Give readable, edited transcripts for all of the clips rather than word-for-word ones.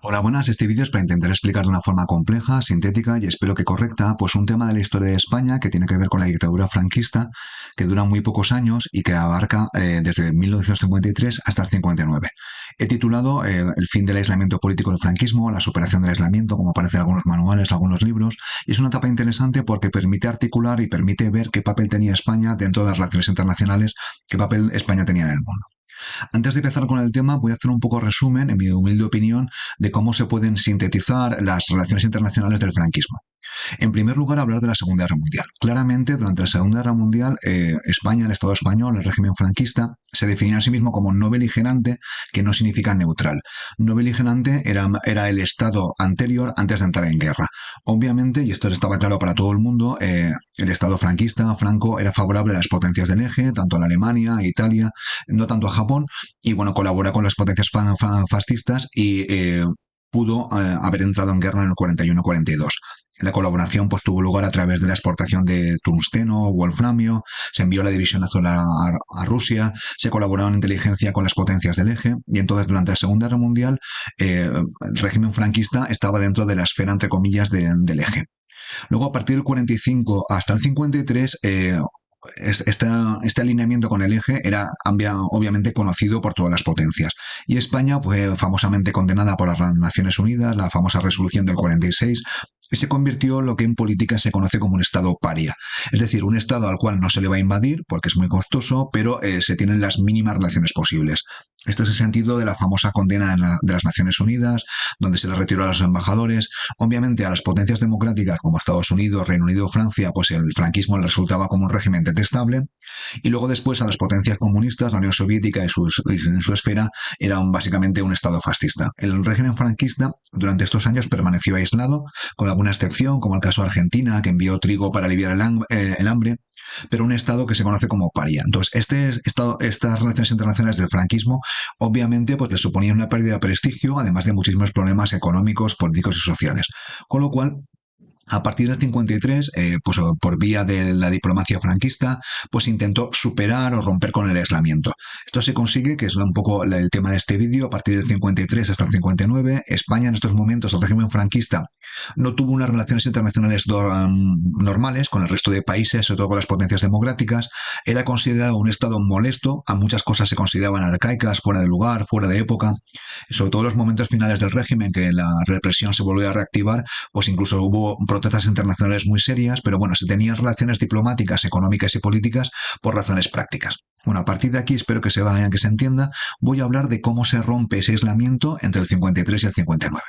Hola, buenas. Este vídeo es para intentar explicar de una forma compleja, sintética y espero que correcta, pues un tema de la historia de España que tiene que ver con la dictadura franquista, que dura muy pocos años y que abarca desde 1953 hasta el 59. He titulado El fin del aislamiento político del franquismo, la superación del aislamiento, como aparece en algunos manuales, algunos libros, y es una etapa interesante porque permite articular y permite ver qué papel tenía España dentro de las relaciones internacionales, qué papel España tenía en el mundo. Antes de empezar con el tema, voy a hacer un poco resumen, en mi humilde opinión, de cómo se pueden sintetizar las relaciones internacionales del franquismo. En primer lugar, hablar de la Segunda Guerra Mundial. Claramente, durante la Segunda Guerra Mundial, España, el Estado español, el régimen franquista, se definía a sí mismo como no beligerante, que no significa neutral. No beligerante era el Estado anterior antes de entrar en guerra. Obviamente, y esto estaba claro para todo el mundo, el Estado franquista, Franco, era favorable a las potencias del eje, tanto a Alemania, a Italia, no tanto a Japón, y bueno, colabora con las potencias fascistas y pudo haber entrado en guerra en el 41-42. La colaboración pues, tuvo lugar a través de la exportación de tungsteno, wolframio, se envió la división azul a Rusia, se colaboró en inteligencia con las potencias del eje y entonces durante la Segunda Guerra Mundial el régimen franquista estaba dentro de la esfera, entre comillas, del eje. Luego, a partir del 45 hasta el 53, este alineamiento con el eje era obviamente conocido por todas las potencias. Y España fue famosamente condenada por las Naciones Unidas, la famosa resolución del 46, y se convirtió en lo que en política se conoce como un Estado paria. Es decir, un Estado al cual no se le va a invadir porque es muy costoso, pero se tienen las mínimas relaciones posibles. Este es el sentido de la famosa condena de las Naciones Unidas, donde se le retiró a los embajadores. Obviamente a las potencias democráticas como Estados Unidos, Reino Unido, Francia, pues el franquismo le resultaba como un régimen detestable. Y luego después a las potencias comunistas, la Unión Soviética y su esfera, eran básicamente un Estado fascista. El régimen franquista durante estos años permaneció aislado, con alguna excepción, como el caso de Argentina, que envió trigo para aliviar el hambre, pero un Estado que se conoce como paria. Entonces, estas relaciones internacionales del franquismo, obviamente, pues le suponían una pérdida de prestigio, además de muchísimos problemas económicos, políticos y sociales. Con lo cual, a partir del 53, pues por vía de la diplomacia franquista, pues intentó superar o romper con el aislamiento. Esto se consigue, que es un poco el tema de este vídeo, a partir del 53 hasta el 59, España en estos momentos, el régimen franquista, no tuvo unas relaciones internacionales normales con el resto de países, sobre todo con las potencias democráticas, era considerado un Estado molesto, a muchas cosas se consideraban arcaicas, fuera de lugar, fuera de época, sobre todo en los momentos finales del régimen, que la represión se volvió a reactivar, pues incluso hubo protestas internacionales muy serias, pero bueno, se tenían relaciones diplomáticas, económicas y políticas por razones prácticas. Bueno, a partir de aquí espero que que se entienda, voy a hablar de cómo se rompe ese aislamiento entre el 53 y el 59.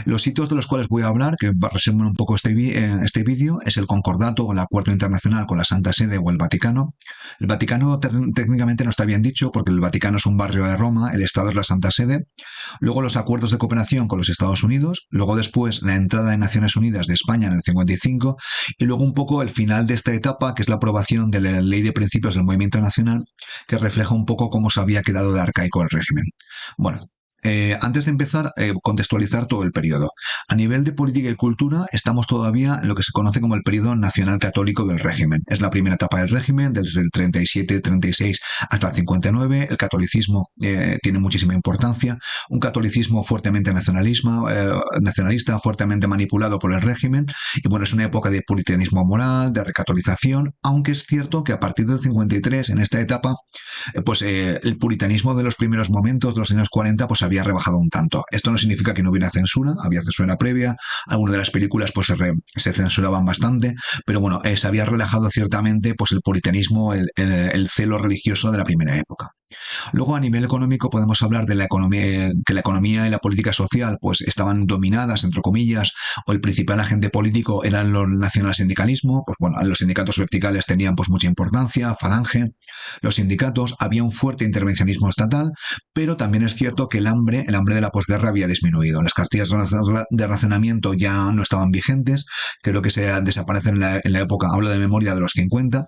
Los sitios de los cuales voy a hablar, que resumen un poco este vídeo, es el Concordato o el Acuerdo Internacional con la Santa Sede o el Vaticano. El Vaticano técnicamente no está bien dicho porque el Vaticano es un barrio de Roma, el Estado es la Santa Sede. Luego los acuerdos de cooperación con los Estados Unidos. Luego después la entrada de Naciones Unidas de España en el 55. Y luego un poco el final de esta etapa, que es la aprobación de la Ley de Principios del Movimiento Nacional, que refleja un poco cómo se había quedado de arcaico el régimen. Bueno, antes de empezar, contextualizar todo el periodo. A nivel de política y cultura, estamos todavía en lo que se conoce como el periodo nacional católico del régimen. Es la primera etapa del régimen, desde el 37-36 hasta el 59. El catolicismo tiene muchísima importancia. Un catolicismo fuertemente nacionalista, fuertemente manipulado por el régimen. Y bueno, es una época de puritanismo moral, de recatolización, aunque es cierto que a partir del 53, en esta etapa, el puritanismo de los primeros momentos, de los años 40, pues había rebajado un tanto. Esto no significa que no hubiera censura, había censura previa, algunas de las películas pues se censuraban bastante, pero bueno, se había relajado ciertamente pues el puritanismo, el celo religioso de la primera época. Luego, a nivel económico, podemos hablar de la economía, que la economía y la política social pues estaban dominadas, entre comillas, o el principal agente político era el nacionalsindicalismo. Pues bueno, los sindicatos verticales tenían pues mucha importancia, Falange, los sindicatos, había un fuerte intervencionismo estatal, pero también es cierto que el hambre de la posguerra había disminuido. Las cartillas de racionamiento ya no estaban vigentes, creo que se desaparecen en la época, hablo de memoria, de los 50.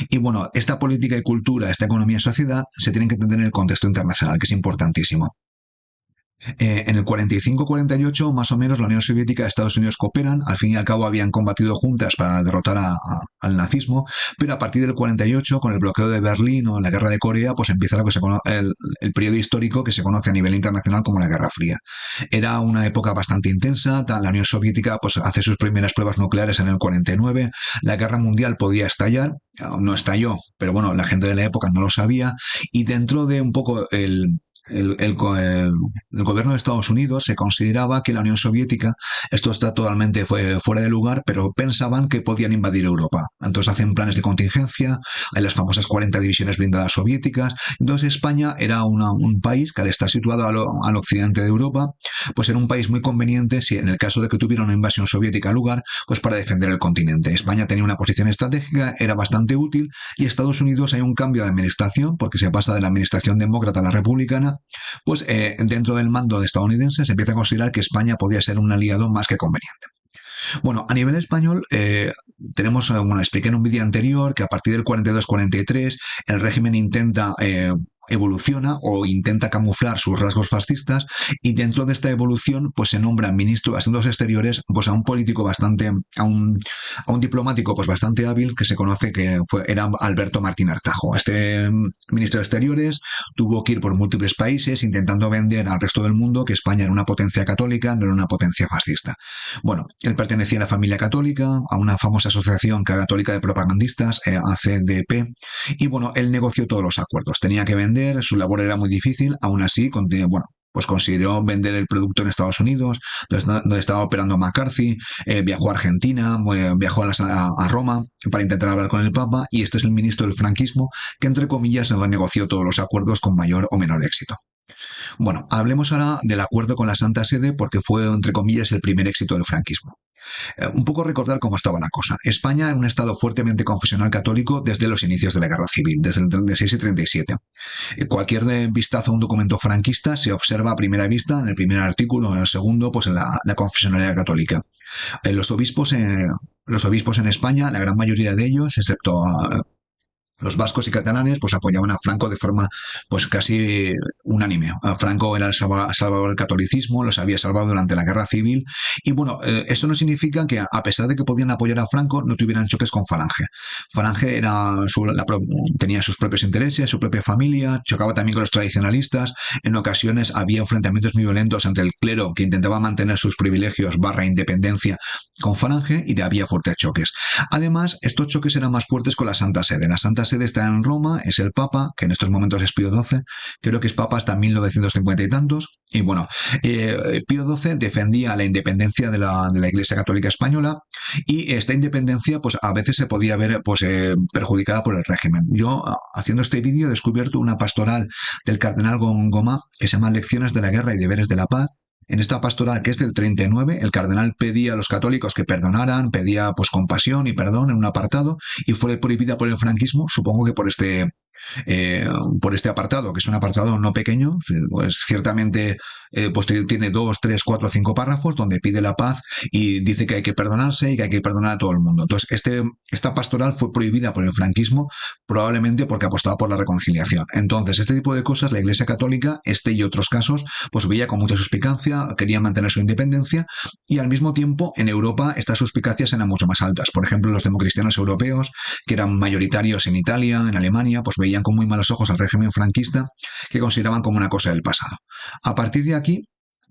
Y bueno, esta política y cultura, esta economía y sociedad se tienen que entender en el contexto internacional, que es importantísimo. En el 45-48, más o menos, la Unión Soviética y Estados Unidos cooperan. Al fin y al cabo habían combatido juntas para derrotar al nazismo, pero a partir del 48, con el bloqueo de Berlín o la Guerra de Corea, pues empieza lo que el periodo histórico que se conoce a nivel internacional como la Guerra Fría. Era una época bastante intensa. La Unión Soviética pues, hace sus primeras pruebas nucleares en el 49. La Guerra Mundial podía estallar. No estalló, pero bueno, la gente de la época no lo sabía. Y dentro de un poco el gobierno de Estados Unidos se consideraba que la Unión Soviética, esto está totalmente fuera de lugar, pero pensaban que podían invadir Europa. Entonces hacen planes de contingencia, hay las famosas 40 divisiones blindadas soviéticas. Entonces España era un país que al estar situado al occidente de Europa, pues era un país muy conveniente si en el caso de que tuviera una invasión soviética al lugar, pues para defender el continente. España tenía una posición estratégica, era bastante útil, y Estados Unidos hay un cambio de administración porque se pasa de la administración demócrata a la republicana. Pues dentro del mando de estadounidense se empieza a considerar que España podía ser un aliado más que conveniente. Bueno, a nivel español, tenemos, bueno, expliqué en un vídeo anterior que a partir del 42-43 el régimen intenta evoluciona o intenta camuflar sus rasgos fascistas, y dentro de esta evolución pues se nombra ministro de Asuntos Exteriores pues a un político bastante, a un diplomático pues bastante hábil que se conoce que era Alberto Martín Artajo. Este ministro de Exteriores tuvo que ir por múltiples países intentando vender al resto del mundo que España era una potencia católica, no era una potencia fascista. Bueno, él pertenecía a la familia católica, a una famosa asociación católica de propagandistas, ACDP, y bueno, él negoció todos los acuerdos. Tenía que vender, su labor era muy difícil, aún así, bueno, pues consiguió vender el producto en Estados Unidos, donde estaba operando McCarthy, viajó a Argentina, viajó a Roma para intentar hablar con el Papa, y este es el ministro del franquismo que, entre comillas, negoció todos los acuerdos con mayor o menor éxito. Bueno, hablemos ahora del acuerdo con la Santa Sede porque fue, entre comillas, el primer éxito del franquismo. Un poco recordar cómo estaba la cosa. España era un estado fuertemente confesional católico desde los inicios de la Guerra Civil, desde el 36 y 37. Cualquier vistazo a un documento franquista se observa a primera vista en el primer artículo, en el segundo, pues en la confesionalidad católica. Los obispos en España, la gran mayoría de ellos, excepto los vascos y catalanes, pues apoyaban a Franco de forma pues casi unánime. Franco era el salvador del catolicismo, los había salvado durante la Guerra Civil, y bueno, eso no significa que a pesar de que podían apoyar a Franco, no tuvieran choques con Falange. Falange tenía sus propios intereses, su propia familia, chocaba también con los tradicionalistas. En ocasiones había enfrentamientos muy violentos ante el clero que intentaba mantener sus privilegios / independencia con Falange, y había fuertes choques. Además, estos choques eran más fuertes con la Santa Sede. La Santa Sede está en Roma, es el Papa, que en estos momentos es Pío XII, creo que es Papa hasta 1950 y tantos, y bueno, Pío XII defendía la independencia de la Iglesia Católica Española, y esta independencia pues a veces se podía ver pues perjudicada por el régimen. Yo, haciendo este vídeo, he descubierto una pastoral del cardenal Gomá que se llama Lecciones de la Guerra y Deberes de la Paz. En esta pastoral, que es del 39, el cardenal pedía a los católicos que perdonaran, pedía pues compasión y perdón en un apartado, y fue prohibida por el franquismo, supongo que por este apartado, que es un apartado no pequeño, pues ciertamente pues tiene 2, 3, 4, 5 párrafos donde pide la paz y dice que hay que perdonarse y que hay que perdonar a todo el mundo. Entonces, esta pastoral fue prohibida por el franquismo, probablemente porque apostaba por la reconciliación. Entonces, este tipo de cosas, la Iglesia Católica, y otros casos, pues veía con mucha suspicacia, quería mantener su independencia, y al mismo tiempo, en Europa, estas suspicacias eran mucho más altas. Por ejemplo, los democristianos europeos, que eran mayoritarios en Italia, en Alemania, pues veían con muy malos ojos al régimen franquista, que consideraban como una cosa del pasado. A partir de aquí,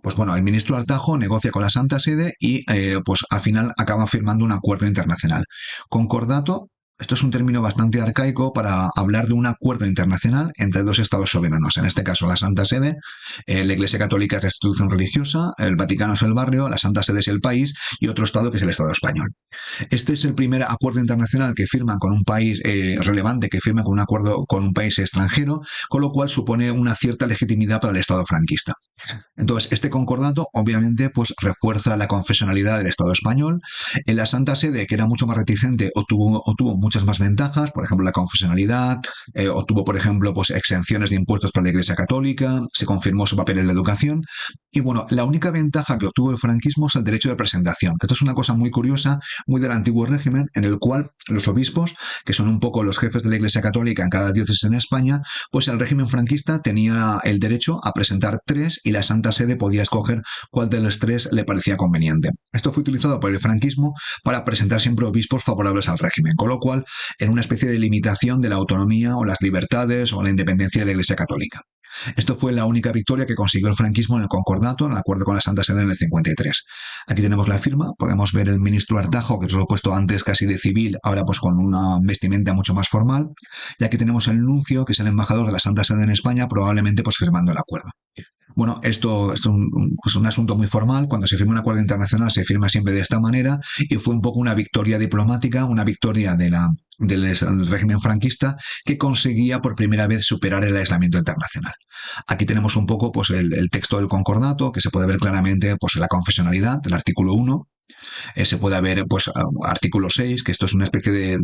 pues bueno, el ministro Artajo negocia con la Santa Sede y pues al final acaba firmando un acuerdo internacional. Concordato. Esto es un término bastante arcaico para hablar de un acuerdo internacional entre dos estados soberanos. En este caso, la Santa Sede, la Iglesia Católica es la institución religiosa, el Vaticano es el barrio, la Santa Sede es el país, y otro estado que es el Estado español. Este es el primer acuerdo internacional que firman con un país relevante, que firma con un acuerdo con un país extranjero, con lo cual supone una cierta legitimidad para el Estado franquista. Entonces, este concordato obviamente pues refuerza la confesionalidad del Estado español. En la Santa Sede, que era mucho más reticente, obtuvo muchas más ventajas, por ejemplo, la confesionalidad, obtuvo, por ejemplo, pues exenciones de impuestos para la Iglesia Católica, se confirmó su papel en la educación, y bueno, la única ventaja que obtuvo el franquismo es el derecho de presentación. Esto es una cosa muy curiosa, muy del antiguo régimen, en el cual los obispos, que son un poco los jefes de la Iglesia Católica en cada diócesis en España, pues el régimen franquista tenía el derecho a presentar tres y la Santa Sede podía escoger cuál de los tres le parecía conveniente. Esto fue utilizado por el franquismo para presentar siempre obispos favorables al régimen, con lo cual en una especie de limitación de la autonomía o las libertades o la independencia de la Iglesia Católica. Esto fue la única victoria que consiguió el franquismo en el concordato, en el acuerdo con la Santa Sede en el 53. Aquí tenemos la firma, podemos ver el ministro Artajo, que os lo he puesto antes casi de civil, ahora pues con una vestimenta mucho más formal. Y aquí tenemos el nuncio, que es el embajador de la Santa Sede en España, probablemente pues firmando el acuerdo. Bueno, esto es un asunto muy formal. Cuando se firma un acuerdo internacional se firma siempre de esta manera y fue un poco una victoria diplomática, una victoria del régimen franquista que conseguía por primera vez superar el aislamiento internacional. Aquí tenemos un poco pues, el texto del concordato, que se puede ver claramente pues, la confesionalidad, el artículo 1. Se puede ver pues, artículo 6, que esto es una especie de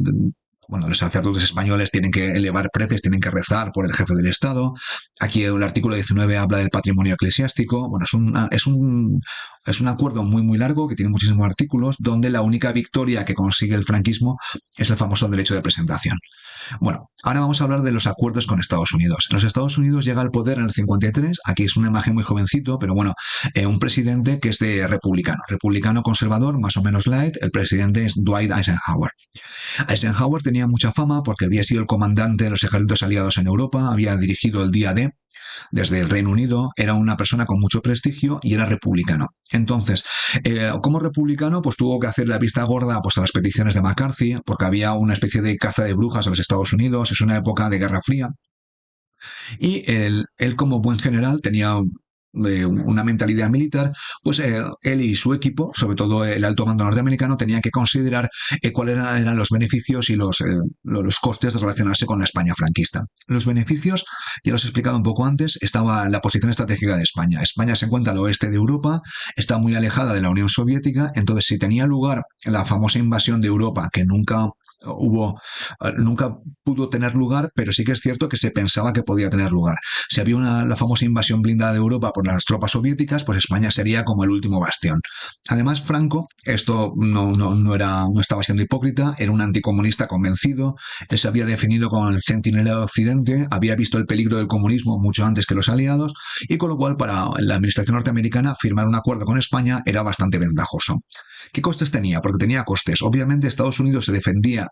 bueno, los sacerdotes españoles tienen que elevar preces, tienen que rezar por el jefe del Estado. Aquí el artículo 19 habla del patrimonio eclesiástico. Bueno, es un acuerdo muy, muy largo que tiene muchísimos artículos, donde la única victoria que consigue el franquismo es el famoso derecho de presentación. Bueno, ahora vamos a hablar de los acuerdos con Estados Unidos. Los Estados Unidos llega al poder en el 53, aquí es una imagen muy jovencito, pero bueno, un presidente que es de republicano conservador, más o menos light. El presidente es Dwight Eisenhower. Eisenhower tenía mucha fama porque había sido el comandante de los ejércitos aliados en Europa, había dirigido el Día D desde el Reino Unido, era una persona con mucho prestigio y era republicano. Entonces, como republicano, pues tuvo que hacer la vista gorda pues, a las peticiones de McCarthy, porque había una especie de caza de brujas en los Estados Unidos, es una época de Guerra Fría, y él como buen general tenía una mentalidad militar, pues él y su equipo, sobre todo el alto mando norteamericano, tenían que considerar cuáles eran los beneficios y los costes de relacionarse con la España franquista. Los beneficios, ya los he explicado un poco antes, estaba la posición estratégica de España. España se encuentra al oeste de Europa, está muy alejada de la Unión Soviética, entonces si tenía lugar la famosa invasión de Europa, que nunca pudo tener lugar, pero sí que es cierto que se pensaba que podía tener lugar. Si había la famosa invasión blindada de Europa por las tropas soviéticas, pues España sería como el último bastión. Además, Franco, esto no estaba siendo hipócrita, era un anticomunista convencido, él se había definido como el centinela de Occidente, había visto el peligro del comunismo mucho antes que los aliados, y con lo cual para la administración norteamericana firmar un acuerdo con España era bastante ventajoso. ¿Qué costes tenía? Porque tenía costes. Obviamente Estados Unidos se definía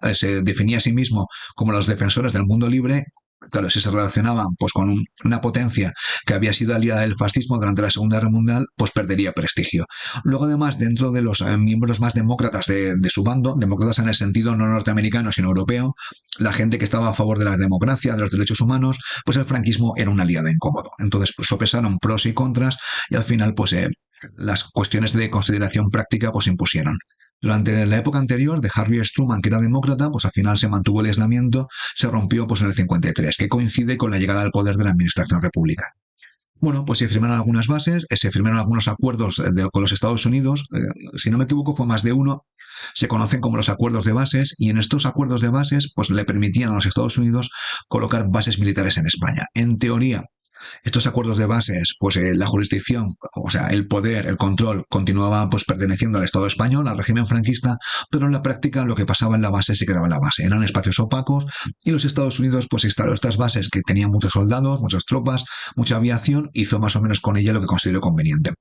a sí mismo como los defensores del mundo libre. Claro, si se relacionaban pues, con una potencia que había sido aliada del fascismo durante la Segunda Guerra Mundial, pues perdería prestigio. Luego, además, dentro de los miembros más demócratas de su bando, demócratas en el sentido no norteamericano, sino europeo, la gente que estaba a favor de la democracia, de los derechos humanos, pues el franquismo era un aliado incómodo. Entonces, pues, sopesaron pros y contras y al final, pues las cuestiones de consideración práctica pues impusieron. Durante la época anterior de Harry S. Truman, que era demócrata, pues al final se mantuvo el aislamiento, se rompió pues en el 53, que coincide con la llegada al poder de la administración republicana. Bueno, pues se firmaron algunas bases, se firmaron algunos acuerdos con los Estados Unidos, si no me equivoco fue más de uno, se conocen como los acuerdos de bases, y en estos acuerdos de bases pues le permitían a los Estados Unidos colocar bases militares en España. En teoría, estos acuerdos de bases, pues la jurisdicción, o sea, el poder, el control, continuaba pues perteneciendo al Estado español, al régimen franquista, pero en la práctica lo que pasaba en la base se quedaba en la base. Eran espacios opacos y los Estados Unidos pues instaló estas bases que tenían muchos soldados, muchas tropas, mucha aviación, hizo más o menos con ella lo que consideró conveniente.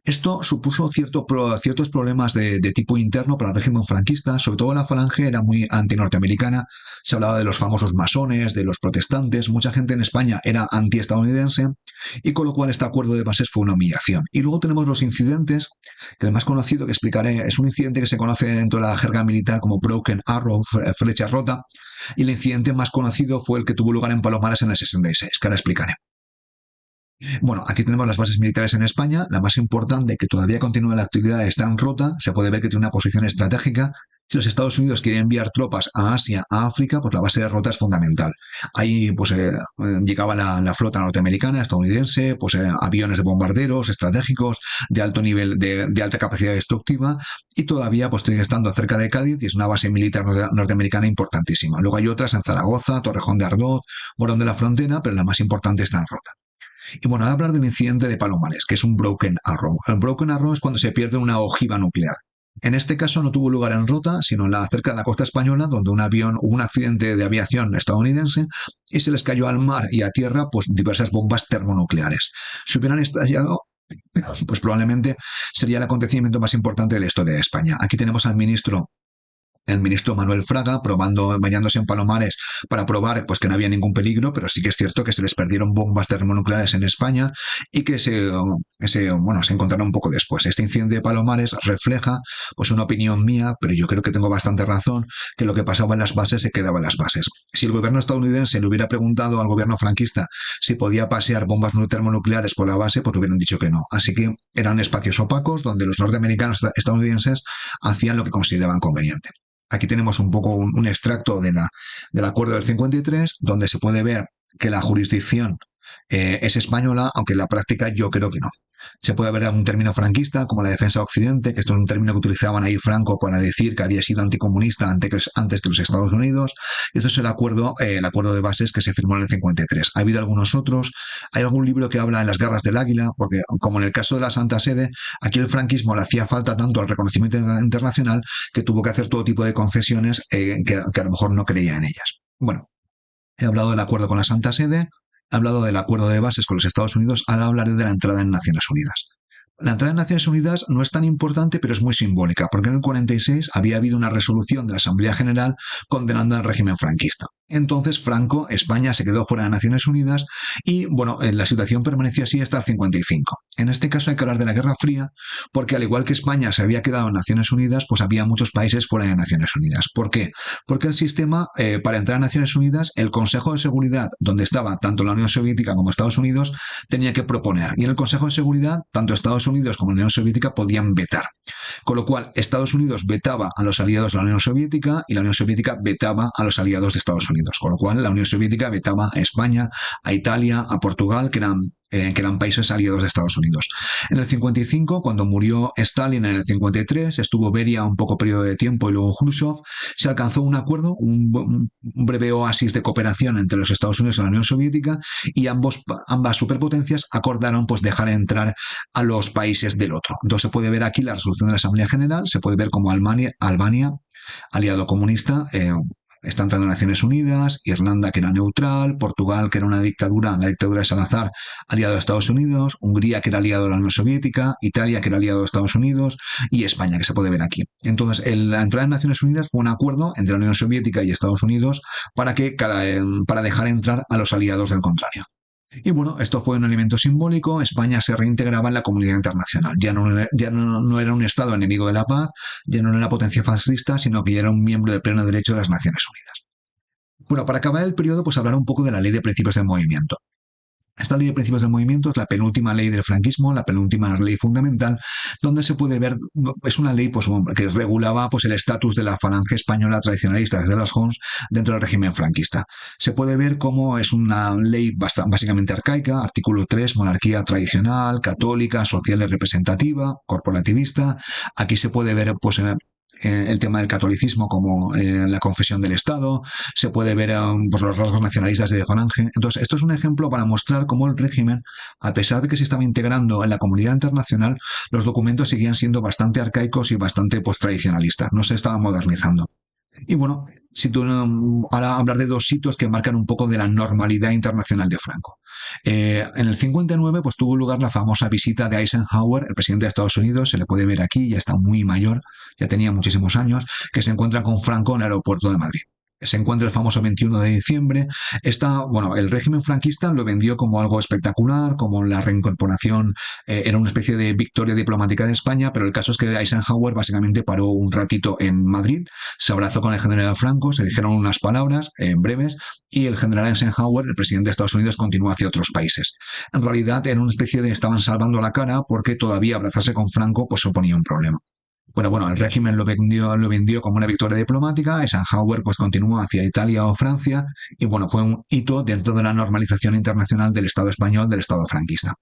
Esto supuso ciertos problemas de tipo interno para el régimen franquista, sobre todo la falange era muy antinorteamericana, se hablaba de los famosos masones, de los protestantes, mucha gente en España era antiestadounidense, y con lo cual este acuerdo de bases fue una humillación. Y luego tenemos los incidentes, que el más conocido que explicaré es un incidente que se conoce dentro de la jerga militar como Broken Arrow, flecha rota, y el incidente más conocido fue el que tuvo lugar en Palomares en el 66, que ahora explicaré. Bueno, aquí tenemos las bases militares en España. La más importante, que todavía continúa la actividad, está en Rota. Se puede ver que tiene una posición estratégica. Si los Estados Unidos quieren enviar tropas a Asia, a África, pues la base de Rota es fundamental. Ahí pues llegaba la flota norteamericana, estadounidense, pues aviones de bombarderos estratégicos de alto nivel, de alta capacidad destructiva, y todavía pues estoy estando cerca de Cádiz y es una base militar norteamericana importantísima. Luego hay otras en Zaragoza, Torrejón de Ardoz, Morón de la Frontera, pero la más importante está en Rota. Y bueno, voy a hablar del incidente de Palomares, que es un broken arrow. El broken arrow es cuando se pierde una ojiva nuclear. En este caso no tuvo lugar en Rota, sino cerca de la costa española, donde un avión hubo un accidente de aviación estadounidense y se les cayó al mar y a tierra pues diversas bombas termonucleares. Si hubieran estallado, pues probablemente sería el acontecimiento más importante de la historia de España. Aquí tenemos al ministro, el ministro Manuel Fraga bañándose en Palomares para probar pues que no había ningún peligro, pero sí que es cierto que se les perdieron bombas termonucleares en España y que se encontraron un poco después. Este incidente de Palomares refleja pues una opinión mía, pero yo creo que tengo bastante razón, que lo que pasaba en las bases se quedaba en las bases. Si el gobierno estadounidense le hubiera preguntado al gobierno franquista si podía pasear bombas termonucleares por la base, pues hubieran dicho que no. Así que eran espacios opacos donde los norteamericanos estadounidenses hacían lo que consideraban conveniente. Aquí tenemos un poco un extracto del acuerdo del 53, donde se puede ver que la jurisdicción es española, aunque en la práctica yo creo que no. Se puede ver algún término franquista, como la defensa de Occidente, que esto es un término que utilizaban ahí Franco para decir que había sido anticomunista antes que los Estados Unidos. Y esto es el acuerdo de bases que se firmó en el 53. Ha habido algunos otros. Hay algún libro que habla de las guerras del Águila, porque como en el caso de la Santa Sede, aquí el franquismo le hacía falta tanto al reconocimiento internacional que tuvo que hacer todo tipo de concesiones que a lo mejor no creía en ellas. Bueno, he hablado del acuerdo con la Santa Sede, he hablado del acuerdo de bases con los Estados Unidos, ahora hablaré de la entrada en Naciones Unidas. La entrada en Naciones Unidas no es tan importante, pero es muy simbólica, porque en el 46 había habido una resolución de la Asamblea General condenando al régimen franquista. Entonces España se quedó fuera de Naciones Unidas y, bueno, la situación permaneció así hasta el 55. En este caso hay que hablar de la Guerra Fría, porque al igual que España se había quedado en Naciones Unidas, pues había muchos países fuera de Naciones Unidas. ¿Por qué? Porque el sistema, para entrar a Naciones Unidas, el Consejo de Seguridad, donde estaba tanto la Unión Soviética como Estados Unidos, tenía que proponer. Y en el Consejo de Seguridad, tanto Estados Unidos como la Unión Soviética podían vetar. Con lo cual, Estados Unidos vetaba a los aliados de la Unión Soviética y la Unión Soviética vetaba a los aliados de Estados Unidos. Con lo cual, la Unión Soviética vetaba a España, a Italia, a Portugal, que eran países aliados de Estados Unidos. En el 55, cuando murió Stalin en el 53, estuvo Beria un poco periodo de tiempo y luego Khrushchev, se alcanzó un acuerdo, un breve oasis de cooperación entre los Estados Unidos y la Unión Soviética, y ambas superpotencias acordaron pues dejar entrar a los países del otro. Entonces se puede ver aquí la resolución de la Asamblea General, se puede ver como Albania aliado comunista, está entrando en Naciones Unidas, Irlanda, que era neutral, Portugal, que era una dictadura, la dictadura de Salazar, aliado de Estados Unidos, Hungría, que era aliado de la Unión Soviética, Italia, que era aliado de Estados Unidos, y España, que se puede ver aquí. Entonces, la entrada en Naciones Unidas fue un acuerdo entre la Unión Soviética y Estados Unidos para dejar entrar a los aliados del contrario. Y bueno, esto fue un elemento simbólico. España se reintegraba en la comunidad internacional. Ya no era un Estado enemigo de la paz, ya no era una potencia fascista, sino que ya era un miembro de pleno derecho de las Naciones Unidas. Bueno, para acabar el periodo, pues hablar un poco de la Ley de Principios del Movimiento. Esta ley de principios del movimiento es la penúltima ley del franquismo, la penúltima ley fundamental, donde se puede ver, es una ley pues, que regulaba pues, el estatus de la falange española tradicionalista desde las Jons dentro del régimen franquista. Se puede ver cómo es una ley básicamente arcaica, artículo 3, monarquía tradicional, católica, social y representativa, corporativista. Aquí se puede ver pues, el tema del catolicismo como la confesión del Estado, se puede ver pues los rasgos nacionalistas de Falange. Entonces, esto es un ejemplo para mostrar cómo el régimen, a pesar de que se estaba integrando en la comunidad internacional, los documentos seguían siendo bastante arcaicos y bastante pues, tradicionalistas, no se estaban modernizando. Y bueno, ahora hablar de dos hitos que marcan un poco de la normalidad internacional de Franco. En el 59 pues tuvo lugar la famosa visita de Eisenhower, el presidente de Estados Unidos, se le puede ver aquí, ya está muy mayor, ya tenía muchísimos años, que se encuentra con Franco en el aeropuerto de Madrid. Se encuentra el famoso 21 de diciembre. El régimen franquista lo vendió como algo espectacular, como la reincorporación, era una especie de victoria diplomática de España, pero el caso es que Eisenhower básicamente paró un ratito en Madrid, se abrazó con el general Franco, se dijeron unas palabras breves, y el general Eisenhower, el presidente de Estados Unidos, continuó hacia otros países. En realidad era una especie de estaban salvando la cara porque todavía abrazarse con Franco pues suponía un problema. Bueno, el régimen lo vendió como una victoria diplomática. Eisenhower pues continuó hacia Italia o Francia y bueno, fue un hito dentro de la normalización internacional del Estado español, del Estado franquista.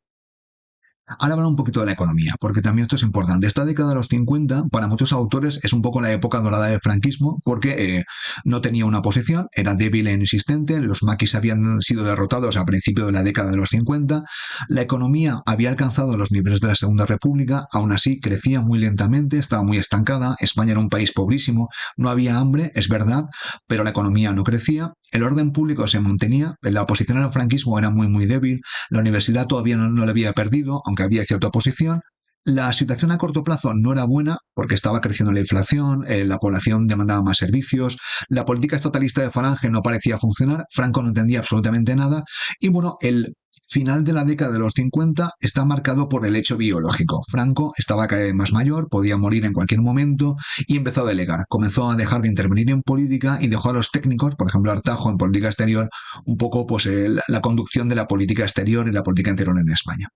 Ahora hablar un poquito de la economía, porque también esto es importante. Esta década de los 50, para muchos autores, es un poco la época dorada del franquismo, porque no tenía una oposición, era débil e insistente, los maquis habían sido derrotados a principios de la década de los 50, la economía había alcanzado los niveles de la Segunda República, aún así crecía muy lentamente, estaba muy estancada, España era un país pobrísimo, no había hambre, es verdad, pero la economía no crecía, el orden público se mantenía, la oposición al franquismo era muy débil, la universidad todavía no la había perdido, aunque había cierta oposición. La situación a corto plazo no era buena porque estaba creciendo la inflación, la población demandaba más servicios, la política estatalista de Falange no parecía funcionar, Franco no entendía absolutamente nada y bueno, el final de la década de los 50 está marcado por el hecho biológico. Franco estaba cada vez más mayor, podía morir en cualquier momento y empezó a delegar. Comenzó a dejar de intervenir en política y dejó a los técnicos, por ejemplo Artajo en política exterior, un poco pues la conducción de la política exterior y la política interior en España.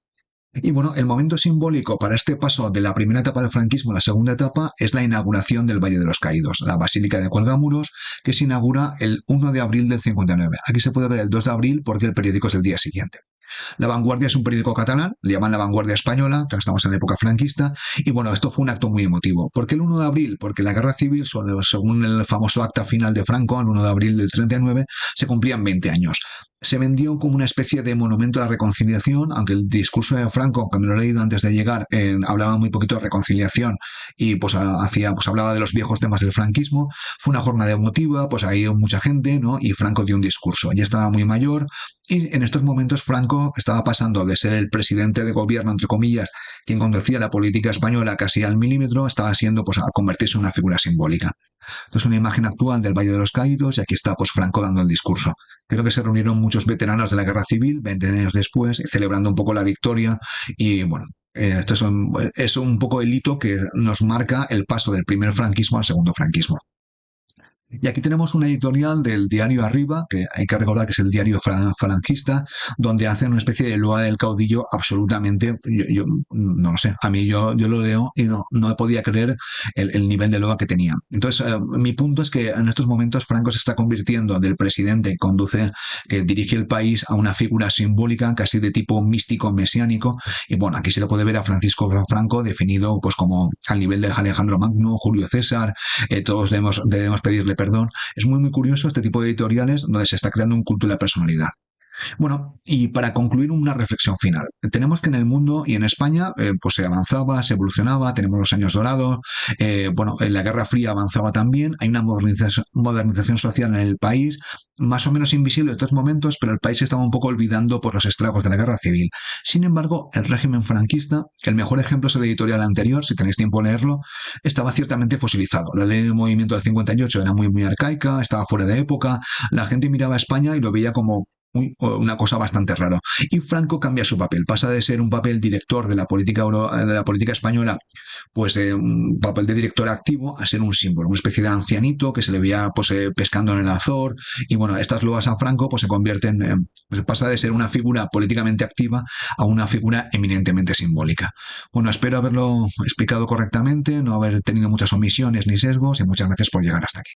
Y bueno, el momento simbólico para este paso de la primera etapa del franquismo a la segunda etapa es la inauguración del Valle de los Caídos, la Basílica de Cuelgamuros, que se inaugura el 1 de abril del 59. Aquí se puede ver el 2 de abril porque el periódico es el día siguiente. La Vanguardia es un periódico catalán, le llaman La Vanguardia Española, que estamos en la época franquista, y bueno, esto fue un acto muy emotivo. ¿Por qué el 1 de abril? Porque la guerra civil, según el famoso acta final de Franco, el 1 de abril del 39, se cumplían 20 años. Se vendió como una especie de monumento a la reconciliación, aunque el discurso de Franco, que me lo he leído antes de llegar, hablaba muy poquito de reconciliación y pues hablaba de los viejos temas del franquismo. Fue una jornada emotiva, pues ahí mucha gente, ¿no? Y Franco dio un discurso. Ya estaba muy mayor y en estos momentos Franco estaba pasando de ser el presidente de gobierno, entre comillas, quien conducía la política española casi al milímetro, estaba siendo pues a convertirse en una figura simbólica. Esto es una imagen actual del Valle de los Caídos y aquí está pues Franco dando el discurso. Creo que se reunieron muchos veteranos de la Guerra Civil 20 años después, celebrando un poco la victoria y bueno, esto es un poco el hito que nos marca el paso del primer franquismo al segundo franquismo. Y aquí tenemos una editorial del diario Arriba, que hay que recordar que es el diario falangista, donde hacen una especie de loa del caudillo absolutamente, yo no lo sé, a mí yo lo leo y no podía creer el nivel de loa que tenía. Entonces, mi punto es que en estos momentos Franco se está convirtiendo del presidente que conduce, que dirige el país a una figura simbólica casi de tipo místico, mesiánico, y bueno, aquí se le puede ver a Francisco Franco definido pues como al nivel de Alejandro Magno, Julio César, todos debemos pedirle perdón. Es muy curioso este tipo de editoriales donde se está creando un culto de la personalidad. Bueno, y para concluir una reflexión final, tenemos que en el mundo y en España pues se avanzaba, se evolucionaba, tenemos los años dorados, bueno, en la Guerra Fría avanzaba también, hay una modernización social en el país, más o menos invisible en estos momentos, pero el país se estaba un poco olvidando por los estragos de la Guerra Civil. Sin embargo, el régimen franquista, que el mejor ejemplo es el editorial anterior, si tenéis tiempo de leerlo, estaba ciertamente fosilizado. La ley del movimiento del 58 era muy arcaica, estaba fuera de época, la gente miraba a España y lo veía como una cosa bastante rara. Y Franco cambia su papel, pasa de ser un papel director de la política española, pues un papel de director activo, a ser un símbolo, una especie de ancianito que se le veía pues, pescando en el Azor. Y bueno, estas loas a Franco pues se convierten, pues, pasa de ser una figura políticamente activa a una figura eminentemente simbólica. Bueno, espero haberlo explicado correctamente, no haber tenido muchas omisiones ni sesgos y muchas gracias por llegar hasta aquí.